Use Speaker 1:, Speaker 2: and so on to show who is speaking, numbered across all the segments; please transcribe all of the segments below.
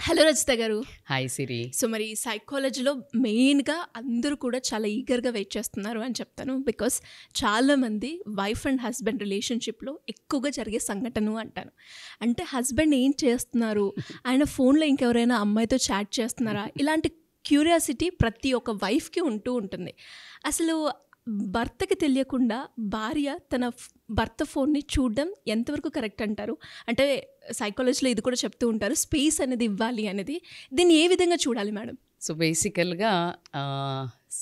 Speaker 1: Hello Rajitha గారు.
Speaker 2: Hi సిరి.
Speaker 1: So మరి సైకాలజీలో మెయిన్గా అందరూ కూడా చాలా ఈగర్గా వెయిట్ చేస్తున్నారు అని చెప్తాను. బికాస్ చాలామంది వైఫ్ అండ్ హస్బెండ్ రిలేషన్షిప్లో ఎక్కువగా జరిగే సంఘటన అంటాను. అంటే హస్బెండ్ ఏం చేస్తున్నారు, ఆయన ఫోన్లో ఇంకెవరైనా అమ్మాయితో చాట్ చేస్తున్నారా, ఇలాంటి క్యూరియాసిటీ ప్రతి ఒక్క వైఫ్కి ఉంటూ ఉంటుంది. అసలు భర్తకి తెలియకుండా భార్య తన భర్త ఫోన్ని చూడడం ఎంతవరకు కరెక్ట్ అంటారు? అంటే సైకాలజీలో ఇది కూడా చెప్తూ ఉంటారు, స్పేస్ అనేది ఇవ్వాలి అనేది. దీన్ని ఏ విధంగా చూడాలి మేడం?
Speaker 2: సో బేసికల్గా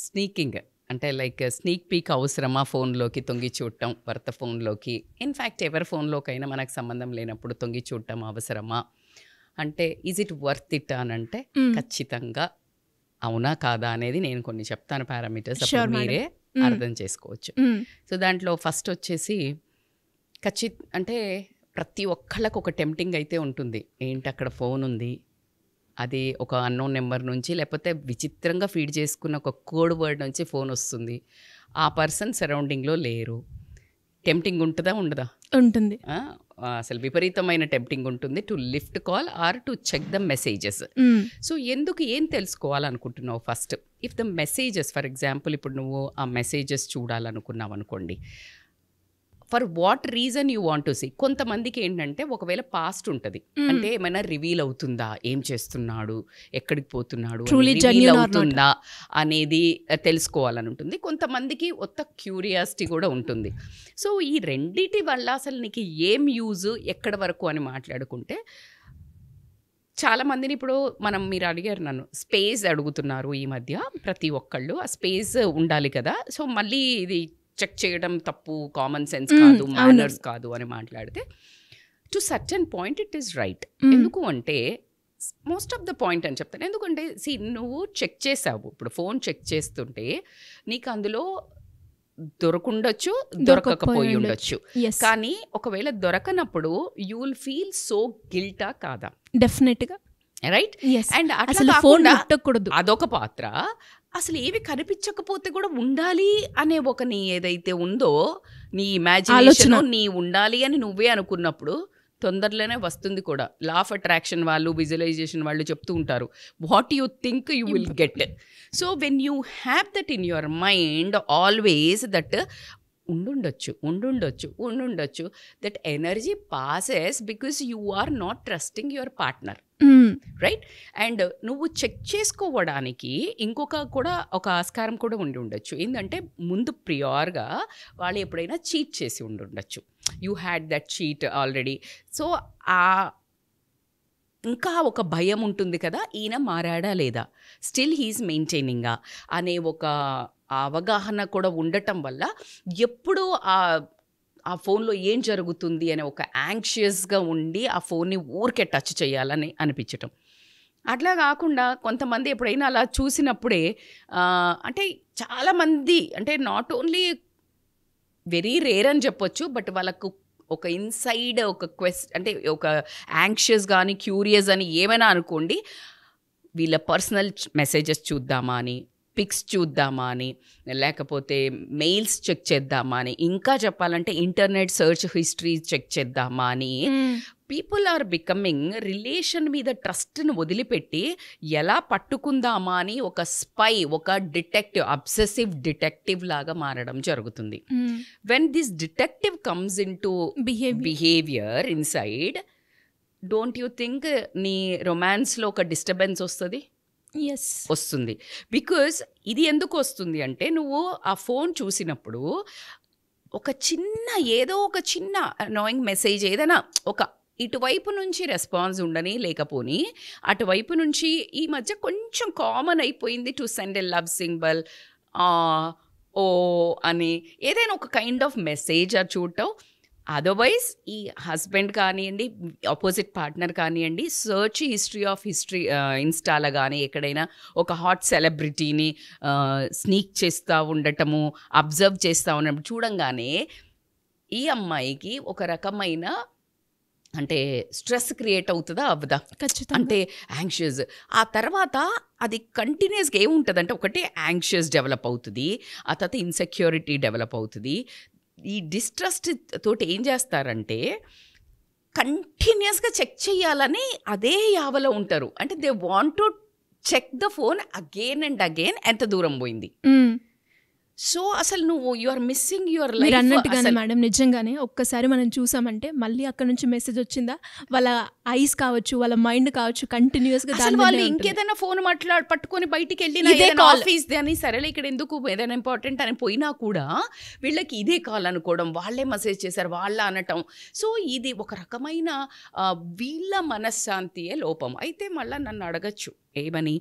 Speaker 2: స్నీకింగ్ అంటే లైక్ స్నీక్ పీక్ అవసరమా? ఫోన్లోకి తొంగి చూడటం, భర్త ఫోన్లోకి, ఇన్ఫ్యాక్ట్ ఎవరి ఫోన్లోకైనా మనకు సంబంధం లేనప్పుడు తొంగి చూడటం అవసరమా అంటే ఈజ్ ఇట్ వర్త్ ఇట్ అని అంటే ఖచ్చితంగా అవునా కాదా అనేది నేను కొన్ని చెప్తాను పారామీటర్స్, అప్పుడు మీరే అర్థం చేసుకోవచ్చు. సో దాంట్లో ఫస్ట్ వచ్చేసి అంటే ప్రతి ఒక్కళ్ళకు ఒక టెంప్టింగ్ అయితే ఉంటుంది. ఏంటి అక్కడ ఫోన్ ఉంది, అది ఒక అన్నోన్ నెంబర్ నుంచి, లేకపోతే విచిత్రంగా ఫీడ్ చేసుకున్న ఒక కోడ్ వర్డ్ నుంచి ఫోన్ వస్తుంది, ఆ పర్సన్ సరౌండింగ్లో లేరు. టెంప్టింగ్ ఉంటుందా ఉండదా?
Speaker 1: ఉంటుంది.
Speaker 2: అసలు విపరీతమైన టెంప్టింగ్ ఉంటుంది to lift call or to check the messages. So ఎందుకు ఏం తెలుసుకోవాలనుకుంటున్నావు first? If the messages, for example ఇప్పుడు నువ్వు ఆ మెసేజెస్ చూడాలనుకున్నావు అనుకోండి, for what reason you want to see. కొంతమందికి ఏంటంటే ఒకవేళ పాస్ట్ ఉంటుంది, అంటే ఏమైనా రివీల్ అవుతుందా, ఏం చేస్తున్నాడు, ఎక్కడికి పోతున్నాడు, రివీల్ అవుతుందా అనేది తెలుసుకోవాలని ఉంటుంది. కొంతమందికి కొత్త క్యూరియాసిటీ కూడా ఉంటుంది. సో ఈ రెండిటి వల్ల అసలు నీకు ఏం యూజ్, ఎక్కడి వరకు అని మాట్లాడుకుంటే, చాలామందిని ఇప్పుడు మీరు అడిగారు నన్ను, స్పేస్ అడుగుతున్నారు ఈ మధ్య ప్రతి ఒక్కళ్ళు. ఆ స్పేస్ ఉండాలి కదా. సో మళ్ళీ ఇది చెక్ చేయడం తప్పు, కామన్ సెన్స్ కాదు, మేనర్స్ కాదు అని మాట్లాడితే to certain point it is right. ఎందుకు అంటే మోస్ట్ ఆఫ్ ద పాయింట్ అని చెప్తాను. ఎందుకంటే నువ్వు చెక్ చేసావు, ఇప్పుడు ఫోన్ చెక్ చేస్తుంటే నీకు అందులో దొరకుండొచ్చు, దొరకకపోయి ఉండొచ్చు. కానీ ఒకవేళ దొరకనప్పుడు యూ విల్ ఫీల్ సో గిల్టా కాదా?
Speaker 1: డెఫినెట్గా,
Speaker 2: రైట్. అండ్ అదొక పాత్ర. అసలు ఏవి కనిపించకపోతే కూడా ఉండాలి అనే ఒక నీ ఏదైతే ఉందో, నీ ఇమాజినేషన్, నీ ఉండాలి అని నువ్వే అనుకున్నప్పుడు తొందరలోనే వస్తుంది కూడా. లా ఆఫ్ అట్రాక్షన్ వాళ్ళు, విజువలైజేషన్ వాళ్ళు చెప్తూ ఉంటారు, what you think you will get. So when you have that in your mind always, that ఉండుండొచ్చు, that energy passes because you are not trusting your partner, right. And నువ్వు check చేసుకోవడానికి ఇంకొక కూడా ఒక ఆస్కారం కూడా ఉండి ఉండొచ్చు. ఏంటంటే ముందు ప్రియార్గా వాళ్ళు ఎప్పుడైనా చీట్ చేసి ఉండొచ్చు, you had that cheat already. So ఇంకా ఒక భయం ఉంటుంది కదా, ఈయన మారాడా లేదా, స్టిల్ హీఈస్ మెయింటైనింగా అనే ఒక అవగాహన కూడా ఉండటం వల్ల ఎప్పుడూ ఆ ఫోన్లో ఏం జరుగుతుంది అనే ఒక యాంగ్షియస్గా ఉండి ఆ ఫోన్ని ఊరికే టచ్ చేయాలని అనిపించటం. అట్లా కాకుండా కొంతమంది ఎప్పుడైనా అలా చూసినప్పుడే, అంటే చాలామంది, అంటే నాట్ ఓన్లీ వెరీ రేర్ అని చెప్పొచ్చు, బట్ వాళ్ళకు ఒక ఇన్సైడ్ ఒక అంటే ఒక యాంగ్షియస్ కానీ క్యూరియస్ అని ఏమైనా అనుకోండి, వీళ్ళ పర్సనల్ మెసేజెస్ చూద్దామా అని, పిక్స్ చూద్దామా అని, లేకపోతే మెయిల్స్ చెక్ చేద్దామా అని, ఇంకా చెప్పాలంటే ఇంటర్నెట్ సర్చ్ హిస్టరీ చెక్ చేద్దామా అని పీపుల్ ఆర్ బికమింగ్ రిలేషన్ మీద ట్రస్ట్ను వదిలిపెట్టి ఎలా పట్టుకుందామా అని ఒక స్పై, ఒక డిటెక్టివ్, అబ్సెసివ్ డిటెక్టివ్ లాగా మారడం జరుగుతుంది. When this detective comes in to behaviour inside, don't you think నీ రొమాన్స్లో ఒక డిస్టర్బెన్స్ వస్తుంది? బికాజ్ ఇది ఎందుకు వస్తుంది అంటే, నువ్వు ఆ ఫోన్ చూసినప్పుడు ఏదో ఒక చిన్న అనాయింగ్ మెసేజ్, ఏదైనా ఒక ఇటువైపు నుంచి రెస్పాన్స్ ఉండని లేకపోని, అటువైపు నుంచి ఈ మధ్య కొంచెం కామన్ అయిపోయింది to send a love symbol, ఓ అని ఏదైనా ఒక కైండ్ ఆఫ్ మెసేజ్ చూడటం. అదర్వైజ్ ఈ హస్బెండ్ కానివ్వండి, ఆపోజిట్ పార్ట్నర్ కానివ్వండి, సర్చ్ హిస్టరీ ఇన్స్టాలో కానీ ఎక్కడైనా ఒక హాట్ సెలబ్రిటీని స్నీక్ చేస్తూ ఉండటము, అబ్జర్వ్ చేస్తూ ఉన్నప్పుడు చూడంగానే ఈ అమ్మాయికి ఒక రకమైన అంటే స్ట్రెస్ క్రియేట్ అవుతుందా అవ్వదా?
Speaker 1: ఖచ్చితంగా.
Speaker 2: అంటే యాంగ్షియస్. ఆ తర్వాత అది కంటిన్యూస్గా ఏముంటుంది అంటే, ఒకటి యాంగ్షియస్ డెవలప్ అవుతుంది, ఆ తర్వాత ఇన్సెక్యూరిటీ డెవలప్ అవుతుంది. ఈ డిస్ట్రస్ట్ తోటి ఏం చేస్తారంటే కంటిన్యూస్గా చెక్ చేయాలని అదే యావలో ఉంటారు. అంటే they want to check the phone again and again ఎంత దూరం పోయింది. సో అసలు నువ్వు యు ఆర్ మిస్సింగ్ యువర్
Speaker 1: మీరు
Speaker 2: లైఫ్.
Speaker 1: అన్నట్టుగానే మేడం, నిజంగానే ఒక్కసారి మనం చూసామంటే మళ్ళీ అక్కడ నుంచి మెసేజ్ వచ్చిందా, వాళ్ళ ఐస్ కావచ్చు, వాళ్ళ మైండ్ కావచ్చు, కంటిన్యూస్ గా
Speaker 2: అసలు వాళ్ళు ఇంకేదైనా ఫోన్ పట్టుకొని బయటికి వెళ్ళిన ఆఫీస్ అని సరేలే ఇక్కడ ఎందుకు ఏదైనా ఇంపార్టెంట్ అని పోయినా కూడా వీళ్ళకి ఇదే కాల్ అనుకోవడం, వాళ్ళే మెసేజ్ చేశారు వాళ్ళ అనటం. సో ఇది ఒక రకమైన వీళ్ళ మనశ్శాంతియే లోపం. అయితే మళ్ళీ నన్ను అడగచ్చు ఏమని,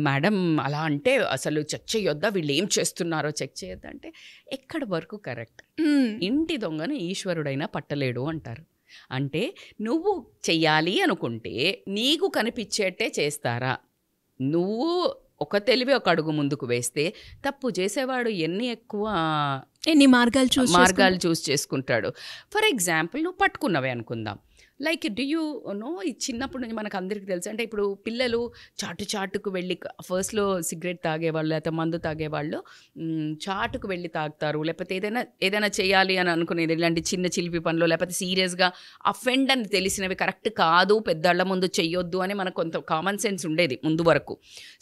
Speaker 2: మేడం అలా అంటే అసలు చెక్ చేయొద్దా, వీళ్ళు ఏం చేస్తున్నారో చెక్ చేయొద్దా అంటే ఎక్కడి వరకు కరెక్ట్. ఇంటి దొంగను ఈశ్వరుడైనా పట్టలేడు అంటారు. అంటే నువ్వు చెయ్యాలి అనుకుంటే నీకు కనిపించేట్టే చేస్తారా? నువ్వు ఒక తెలివి ఒక అడుగు ముందుకు వేస్తే తప్పు చేసేవాడు ఎన్ని మార్గాలు చూస్ చేసుకుంటాడు. ఫర్ ఎగ్జాంపుల్ నువ్వు పట్టుకున్నవే అనుకుందాం, లైక్ డూ యూ నో, ఈ చిన్నప్పటి నుంచి మనకు అందరికీ తెలుసు. అంటే ఇప్పుడు పిల్లలు చాటుకు వెళ్ళి ఫస్ట్లో సిగరెట్ తాగేవాళ్ళు లేకపోతే మందు తాగేవాళ్ళు చాటుకు వెళ్ళి తాగుతారు, లేకపోతే ఏదైనా చేయాలి అని అనుకునేది ఇలాంటి చిన్న చిలిపి పనులు, లేకపోతే సీరియస్గా అఫెండ్ అని తెలిసినవి కరెక్ట్ కాదు పెద్దళ్ళ ముందు చెయ్యొద్దు అని మనకు కొంత కామన్ సెన్స్ ఉండేది ముందు వరకు.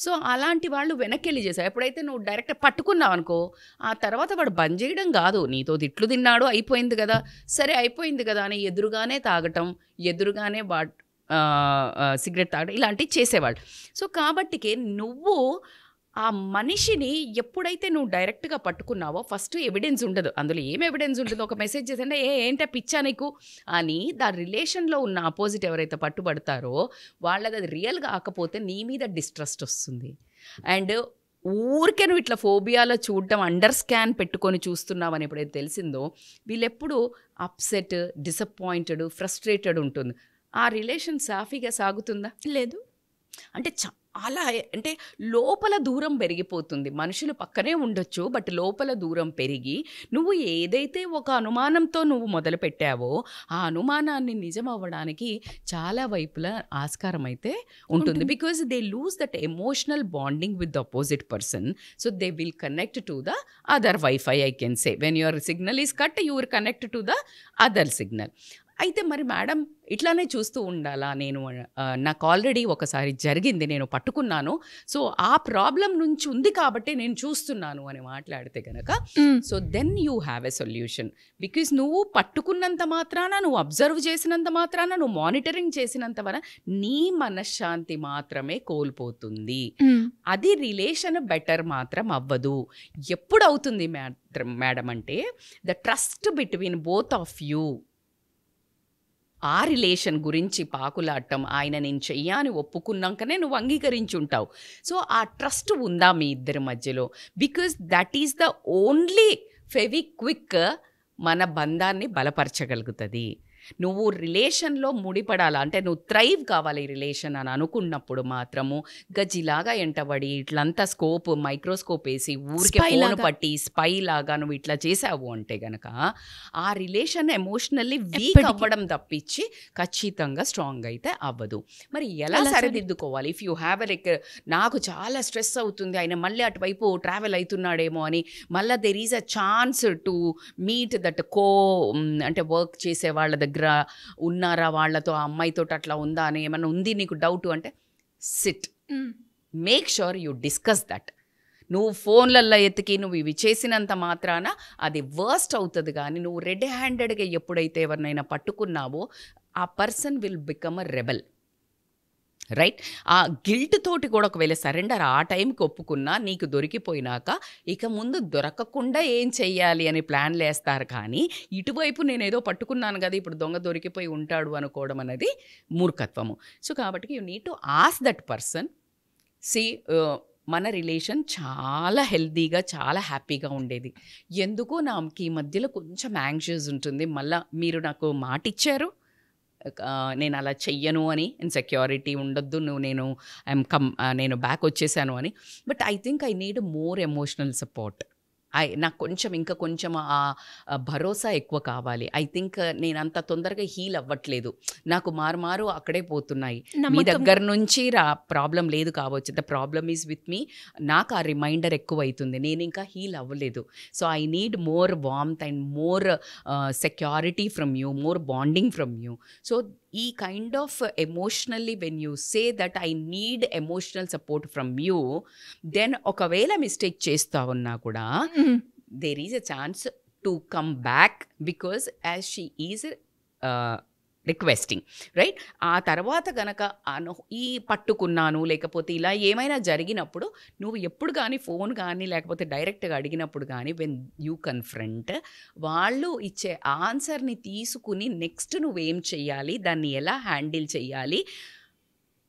Speaker 2: సో అలాంటి వాళ్ళు వెనక్కి వెళ్ళి చేశారు. ఎప్పుడైతే నువ్వు డైరెక్ట్ పట్టుకున్నావు అనుకో, ఆ తర్వాత వాడు బంద్ చేయడం కాదు, నీతో తిట్లు తిన్నాడు అయిపోయింది కదా, సరే అయిపోయింది కదా అని ఎదురుగానే తాగటం, ఎదురుగానే సిగరెట్ తాగడం ఇలాంటివి చేసేవాళ్ళు. సో కాబట్టికే నువ్వు ఆ మనిషిని ఎప్పుడైతే నువ్వు డైరెక్ట్గా పట్టుకున్నావో ఫస్ట్ ఎవిడెన్స్ ఉండదు, అందులో ఏం ఎవిడెన్స్ ఉంటుంది, ఒక మెసేజ్ చేసంటే ఏంటో పిచ్చా నీకు అని. దాని రిలేషన్లో ఉన్న ఆపోజిట్ ఎవరైతే పట్టుబడతారో వాళ్ళది అది రియల్ కాకపోతే నీ మీద డిస్ట్రస్ట్ వస్తుంది. అండ్ ఊరికే నువ్వు ఇట్లా ఫోబియాలో చూడటం, అండర్ స్కాన్ పెట్టుకొని చూస్తున్నావు అని ఎప్పుడైతే తెలిసిందో వీళ్ళెప్పుడు అప్సెట్, డిసప్పాయింటెడ్, ఫ్రస్ట్రేటెడ్ ఉంటుంది. ఆ రిలేషన్ సాఫీగా సాగుతుందా? లేదు. అంటే చాలా అంటే లోపల దూరం పెరిగిపోతుంది. మనుషులు పక్కనే ఉండొచ్చు, బట్ లోపల దూరం పెరిగి నువ్వు ఏదైతే ఒక అనుమానంతో నువ్వు మొదలు పెట్టావో ఆ అనుమానాన్ని నిజం అవ్వడానికి చాలా వైపులా ఆస్కారం అయితే ఉంటుంది. Because they lose that emotional bonding with the opposite person. So they will connect to the other wifi. I can say when your signal is cut you will connect to the other signal. అయితే మరి madam ఇట్లానే చూస్తూ ఉండాలా? నాకు already ఒకసారి జరిగింది, నేను పట్టుకున్నాను, సో ఆ ప్రాబ్లం నుంచి ఉంది కాబట్టి నేను చూస్తున్నాను అని మాట్లాడితే కనుక so then you have a solution. Because నువ్వు పట్టుకున్నంత మాత్రాన, నువ్వు అబ్జర్వ్ చేసినంత మాత్రాన, నువ్వు మానిటరింగ్ చేసినంత వల్ల నీ మనశ్శాంతి మాత్రమే కోల్పోతుంది. అది రిలేషన్ బెటర్ మాత్రం అవ్వదు. ఎప్పుడు అవుతుంది మేడం అంటే the trust between both of you, ఆ రిలేషన్ గురించి పాకులాడటం, ఆయన నేను చెయ్యాని ఒప్పుకున్నాకనే నువ్వు అంగీకరించుంటావు. సో ఆ ట్రస్ట్ ఉందా మీ ఇద్దరి మధ్యలో? Because that is the only Fevikwik మన బంధాన్ని బలపరచగలుగుతుంది. నువ్వు రిలేషన్లో ముడిపడాలా అంటే నువ్వు థ్రైవ్ కావాలి ఈ రిలేషన్ అని అనుకున్నప్పుడు మాత్రము గజిలాగా ఎంటబడి ఇట్లంతా స్కోప్ మైక్రోస్కోప్ వేసి ఊరికే ఫోన్ పట్టి స్పై లాగా నువ్వు ఇట్లా చేసావు అంటే గనక ఆ రిలేషన్ ఎమోషనల్లీ వీక్ అవ్వడం తప్పించి ఖచ్చితంగా స్ట్రాంగ్ అయితే అవ్వదు. మరి ఎలా సరిదిద్దుకోవాలి? ఇఫ్ యూ హ్యావ్ నాకు చాలా స్ట్రెస్ అవుతుంది, ఆయన మళ్ళీ అటువైపు ట్రావెల్ అవుతున్నాడేమో అని, మళ్ళీ there is a chance to meet that అంటే వర్క్ చేసే వాళ్ళ దగ్గర ఉన్నారా, వాళ్ళతో ఆ అమ్మాయితో అట్లా ఉందా అని ఏమన్నా ఉంది నీకు డౌట్ అంటే SIT, make sure you discuss that. నువ్వు ఫోన్లల్లో ఎత్తికి నువ్వు ఇవి చేసినంత మాత్రాన అది వర్స్ట్ అవుతుంది. కానీ నువ్వు రెడ్ హ్యాండెడ్గా ఎప్పుడైతే ఎవరినైనా పట్టుకున్నావో ఆ person will become a rebel, right? ఆ గిల్ట్ తోటి కూడా ఒకవేళ సరెండర్ ఆ టైంకి ఒప్పుకున్నా నీకు దొరికిపోయినాక ఇక ముందు దొరకకుండా ఏం చెయ్యాలి అని ప్లాన్లు వేస్తారు. కానీ ఇటువైపు నేను ఏదో పట్టుకున్నాను కదా ఇప్పుడు దొంగ దొరికిపోయి ఉంటాడు అనుకోవడం అనేది మూర్ఖత్వము. సో కాబట్టి you need to ask that person, see మన రిలేషన్ చాలా హెల్తీగా చాలా హ్యాపీగా ఉండేది, ఎందుకో నాకు ఈ మధ్యలో కొంచెం యాంగ్షియస్ ఉంటుంది, మళ్ళీ మీరు నాకు మాట ఇచ్చారు నేను అలా చెయ్యను అని, ఇన్సెక్యూరిటీ ఉండొద్దు, నేను బ్యాక్ వచ్చేసాను అని, but I think I need more emotional support నాకు కొంచెం ఇంకా కొంచెం ఆ భరోసా ఎక్కువ కావాలి. ఐ థింక్ నేను అంత తొందరగా హీల్ అవ్వట్లేదు, నాకు మారు అక్కడే పోతున్నాయి. మీ దగ్గర నుంచి ప్రాబ్లం లేదు కావచ్చు, the problem is with me. నాకు ఆ రిమైండర్ ఎక్కువ అవుతుంది, నేను ఇంకా హీల్ అవ్వలేదు. So I need more warmth and more security from you, more bonding from you. So ఈ kind of emotionally when you say that I need emotional support from you, then ఒకవేళ mistake చేస్తా ఉన్నా కూడా there is a chance to come back because as she is requesting, right? ఆ తర్వాత గనక ఈ పట్టుకున్నాను లేకపోతే ఇలా ఏమైనా జరిగినప్పుడు నువ్వు ఎప్పుడు కానీ ఫోన్ కానీ లేకపోతే డైరెక్ట్గా అడిగినప్పుడు కానీ వెన్ యూ కన్ఫ్రంట్, వాళ్ళు ఇచ్చే ఆన్సర్ని తీసుకుని నెక్స్ట్ నువ్వేం చెయ్యాలి, దాన్ని ఎలా హ్యాండిల్ చెయ్యాలి,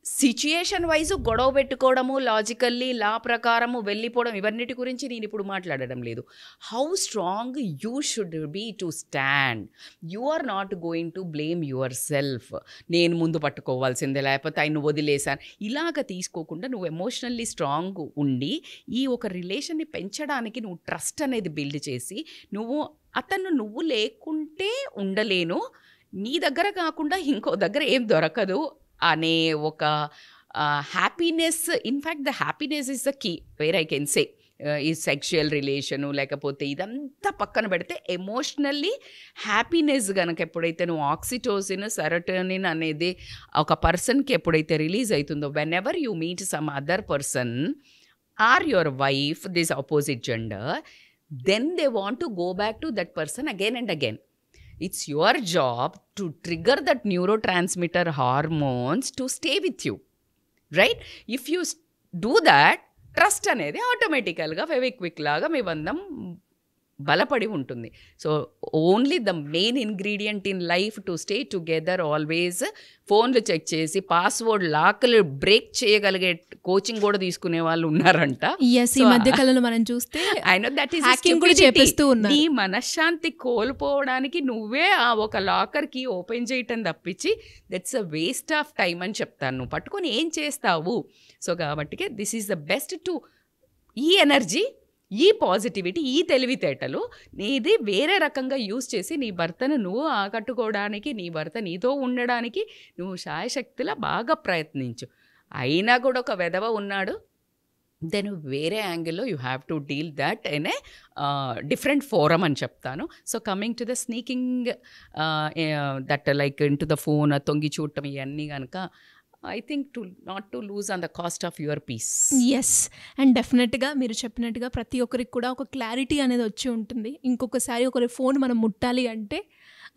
Speaker 2: సిచ్యుయేషన్ వైజ్ గొడవ పెట్టుకోవడము, లాజికల్లీ లా ప్రకారము వెళ్ళిపోవడం, ఇవన్నిటి గురించి నేను ఇప్పుడు మాట్లాడడం లేదు. How strong you should be to stand. You are not going to blame yourself. నేను ముందు పట్టుకోవాల్సిందే లేకపోతే ఆయన వదిలేశాను, ఇలాగ తీసుకోకుండా నువ్వు ఎమోషనల్లీ స్ట్రాంగ్ ఉండి ఈ ఒక రిలేషన్ని పెంచడానికి నువ్వు ట్రస్ట్ అనేది బిల్డ్ చేసి, నువ్వు లేకుంటే ఉండలేను, నీ దగ్గర కాకుండా ఇంకో దగ్గర ఏం దొరకదు అనే ఒక happiness. In fact the happiness is the key where I can say. ఈ సెక్షువల్ రిలేషను లేకపోతే ఇదంతా పక్కన పెడితే ఎమోషనల్లీ హ్యాపీనెస్ కనుక ఎప్పుడైతే నువ్వు ఆక్సిటోసిన్, సెరోటోనిన్ అనేది ఒక పర్సన్కి ఎప్పుడైతే రిలీజ్ అవుతుందో, whenever you meet some other person or your wife, this opposite gender, then they want to go back to that person again and again. It's your job to trigger that neurotransmitter hormones to stay with you, right? If you do that, trust అనేది ఆటోమేటికల్గా ఫెవిక్విక్ లాగా మీ బంధం బలపడి ఉంటుంది. So only the main ingredient in life to stay together always, ఫోన్లు check చేసి password లాక్లు break చేయగలిగే coaching కూడా తీసుకునే వాళ్ళు ఉన్నారంట.
Speaker 1: ఈ మధ్య కాలంలో మనం చూస్తే
Speaker 2: నీ మనశ్శాంతి కోల్పోవడానికి నువ్వే ఆ ఒక లాకర్కి ఓపెన్ చేయటం తప్పించి that's a waste of time అని చెప్తాను. నువ్వు పట్టుకొని ఏం చేస్తావు? సో కాబట్టి this is the best to ఈ ఎనర్జీ, ఈ పాజిటివిటీ, ఈ తెలివితేటలు నీది వేరే రకంగా యూజ్ చేసి నీ భర్తను నువ్వు ఆకట్టుకోవడానికి, నీ భర్త నీతో ఉండడానికి నువ్వు శాయశక్తిలా బాగా ప్రయత్నించు. అయినా కూడా ఒక వెధవ ఉన్నాడు, దెన్ వేరే యాంగిల్లో you have to deal that in a different forum అని చెప్తాను. So coming to the sneaking that like in to the phone, తొంగి చూడటం, ఇవన్నీ కనుక I think not to lose on the cost of your peace.
Speaker 1: Yes, and డెఫినెట్గా మీరు చెప్పినట్టుగా ప్రతి ఒక్కరికి కూడా ఒక క్లారిటీ అనేది వచ్చి ఉంటుంది. ఇంకొకసారి ఒకరి ఫోన్ మనం ముట్టాలి అంటే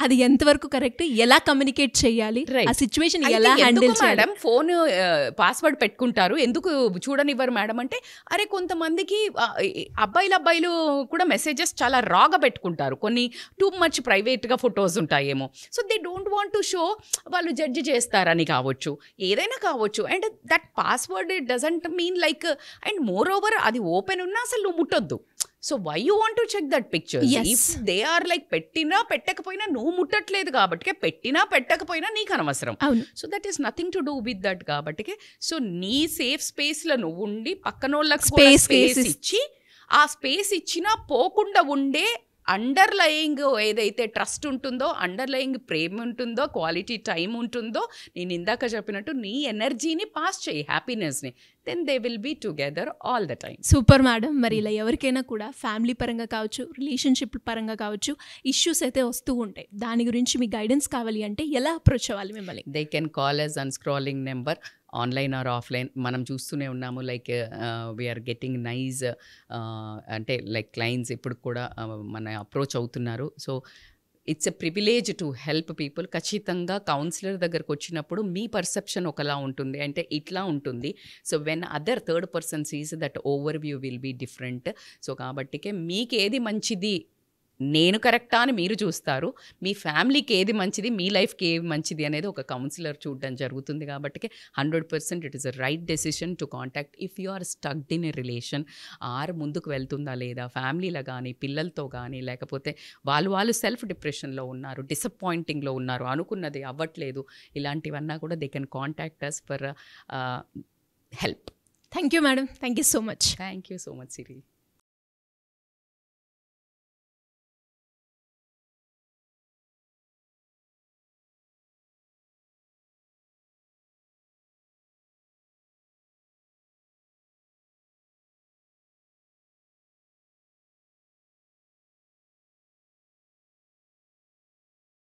Speaker 1: అది ఎంతవరకు కరెక్ట్, ఎలా కమ్యూనికేట్ చేయాలి, ఆ సిచ్యువేషన్ ఎలా హ్యాండిల్ చేయాలి.
Speaker 2: మేడం ఫోన్ పాస్వర్డ్ పెట్టుకుంటారు, ఎందుకు చూడనివ్వరు మేడం అంటే, అరే కొంతమందికి అబ్బాయిలు కూడా మెసేజెస్ చాలా రాగా పెట్టుకుంటారు, కొన్ని టూ మచ్ ప్రైవేట్గా ఫొటోస్ ఉంటాయేమో. So they don't want to show, వాళ్ళు జడ్జి చేస్తారని కావచ్చు, ఏదైనా కావచ్చు. And that password doesn't mean like, and moreover అది ఓపెన్ ఉన్నా అసలు నువ్వు ముట్టొద్దు. So why you want to check that picture? If they are like పెట్టినా పెట్టకపోయినా నువ్వు ముట్టట్లేదు కాబట్టి, పెట్టినా పెట్టకపోయినా నీకు అనవసరం. So that is nothing to do with that కాబట్టి, సో నీ సేఫ్ స్పేస్లో నువ్వు ఉండి పక్కన వాళ్ళకి స్పేస్ ఇచ్చి, ఆ స్పేస్ ఇచ్చినా పోకుండా ఉండే అండర్లయింగ్ ఏదైతే ట్రస్ట్ ఉంటుందో, అండర్లయింగ్ ప్రేమ ఉంటుందో, క్వాలిటీ టైం ఉంటుందో, నేను ఇందాక చెప్పినట్టు నీ ఎనర్జీని పాస్ చేయి, హ్యాపీనెస్ని, then they will be together all the time.
Speaker 1: Super madam. మరి ఇలా ఎవరికైనా కూడా ఫ్యామిలీ పరంగా కావచ్చు, రిలేషన్షిప్ పరంగా కావచ్చు, ఇష్యూస్ అయితే వస్తూ ఉంటాయి. దాని గురించి మీ గైడెన్స్ కావాలి అంటే ఎలా అప్రోచ్ అవ్వాలి మిమ్మల్ని?
Speaker 2: They can call us on scrolling number, online or offline. మనం చూస్తూనే ఉన్నాము, లైక్ వీఆర్ గెట్టింగ్ నైస్ అంటే లైక్ క్లయింట్స్ ఇప్పుడు కూడా మన అప్రోచ్ అవుతున్నారు. So it's a privilege to help people. ఖచ్చితంగా కౌన్సిలర్ దగ్గరకు వచ్చినప్పుడు మీ పర్సెప్షన్ ఒకలా ఉంటుంది, అంటే ఇట్లా ఉంటుంది. So when other third person sees that overview will be different. So కాబట్టికే మీకు ఏది మంచిది, నేను కరెక్టా అని మీరు చూస్తారు, మీ ఫ్యామిలీకి ఏది మంచిది, మీ లైఫ్కి ఏది మంచిది అనేది ఒక కౌన్సిలర్ చూడడం జరుగుతుంది. కాబట్టి 100% it is a right decision to contact if you are stucked in a relation, or ముందుకు వెళ్తుందా లేదా, ఫ్యామిలీలో కానీ పిల్లలతో కానీ, లేకపోతే వాళ్ళు సెల్ఫ్ డిప్రెషన్లో ఉన్నారు, డిసప్పాయింటింగ్లో ఉన్నారు, అనుకున్నది అవ్వట్లేదు, ఇలాంటివన్నా కూడా they can contact us for help.
Speaker 1: Thank you madam. Thank you so much.
Speaker 2: Thank you so much Siri.